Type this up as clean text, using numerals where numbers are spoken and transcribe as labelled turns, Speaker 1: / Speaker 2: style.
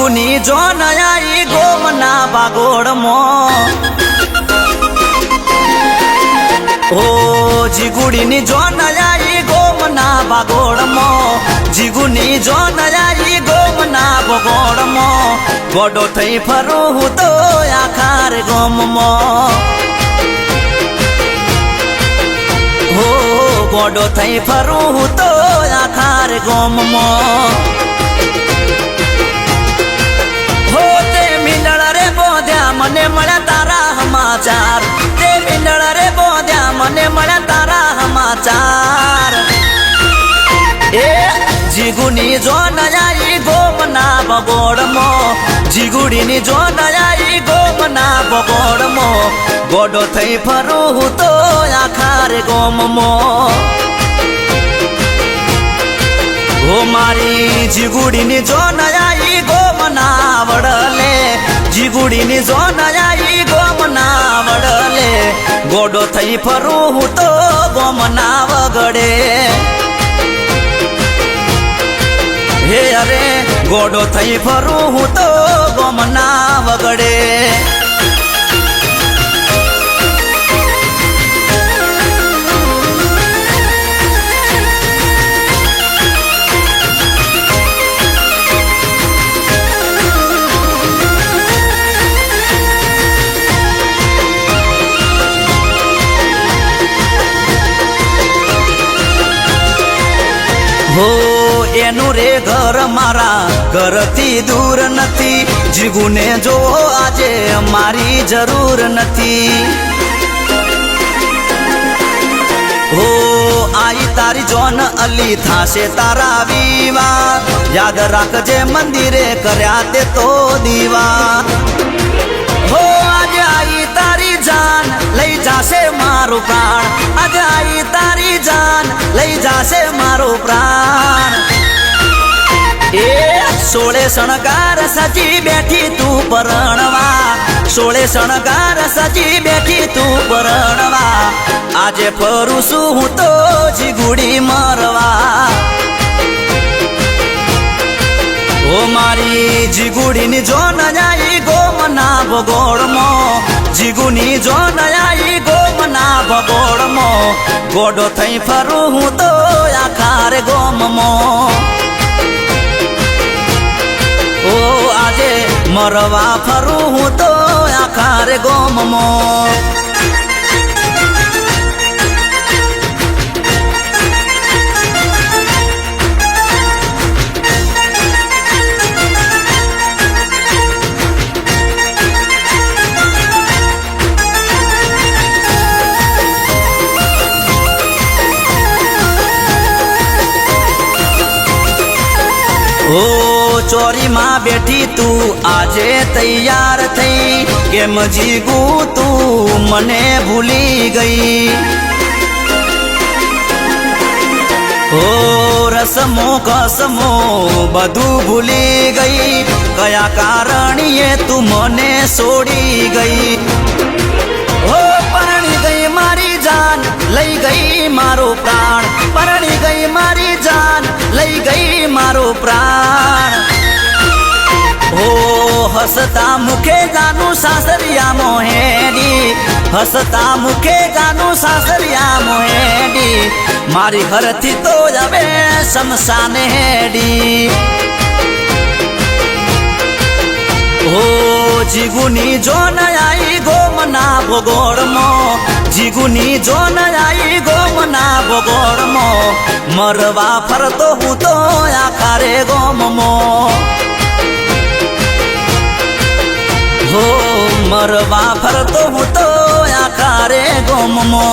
Speaker 1: જીગુની જો નયાઈ ગોમના બાગોડમો ઓ જીગુડીની જો નયાઈ ગોમના બાગોડમો જીગુની જો નયાઈ ગોમના બગોડમો ગોડો થઈ ફરું હું તો આખાર ગોમમો હો ગોડો થઈ ફરું હું તો આખાર ગોમમો હો તે મીંડળ રે બોધ્યા મને મળ્યા તારા સમાચાર તે મીંડળ રે બોધ્યા મને મળ્યા તારા સમાચાર એ જીગુની જો નયાઈ ગોમના બગોડમો જીગુડીની જો નયાઈ ગોમના બગોડમો ગોડો થઈ ફરું હું તો આખાર ગોમમો ઓ મારી જીગુડીની જો નયાઈ ગોમના વડલે જીગુડીની જો નયાઈ ગોમના વડલે ગોડો થઈ ફરું હું તો ગોમના વગડે હે અરે ગોડો થઈ ફરું હું તો ગોમના વગડે હો એનું રે ઘર મારા ઘરથી દૂર નથી જીગુને જો આજે મારી જરૂર નથી હો આઈ તારી જોન અલી થાશે તારા વિવા યાદ રાખજે મંદિરે કર્યા તે તો દીવા હો આજે આઈ તારી જાન લઈ જાશે મારું પ્રાણ આજે આઈ તારી જાન લઈ જાશે મારું પ્રાણ એ સોળે શણગાર સજી બેઠી તું પરણવા સોળે શણગાર સજી બેઠી તું પરણવા આજે ફરું છું હું તો જીગુડી મરવા ઓ મારી જીગુડીની જો નયાઈ ગોમના ભગોળમો જીગુની જો નયાઈ ગોમના ભગોળમો ગોડો થઈ ફરું હું તો આખાર ગોમમો ઓ આજે મરવા ફરું હું તો આખાર ગોમમો ઓ ચોરીમાં બેઠી તું આજે તૈયાર થઈ કેમ જીગુ તું મને ભૂલી ગઈ ઓ રસમો કસમો બધું ભૂલી ગઈ કયા કારણીએ તું મને છોડી ગઈ ઓ પરણી ગઈ મારી જાન લઈ ગઈ મારો પ્રાણ પરણી ગઈ મારી જાન લઈ ગઈ મારો પ્રાણ ઓ હસતા મુખે જાનું સાસરિયા મોહેડી હસતા મુખે જાનું સાસરિયા મોહેડી મારી ઘરથી તો હવે શમશાને હેડી ઓ જીગુની જો નયાઈ ગોમના ભગોળમો જીગુની જો નયાઈ ગોમના ભગોળમો મરવા ફરતો હું તો આખારે ગોમમો હો મરવા ફરતો હું તો આખારે ગોમમો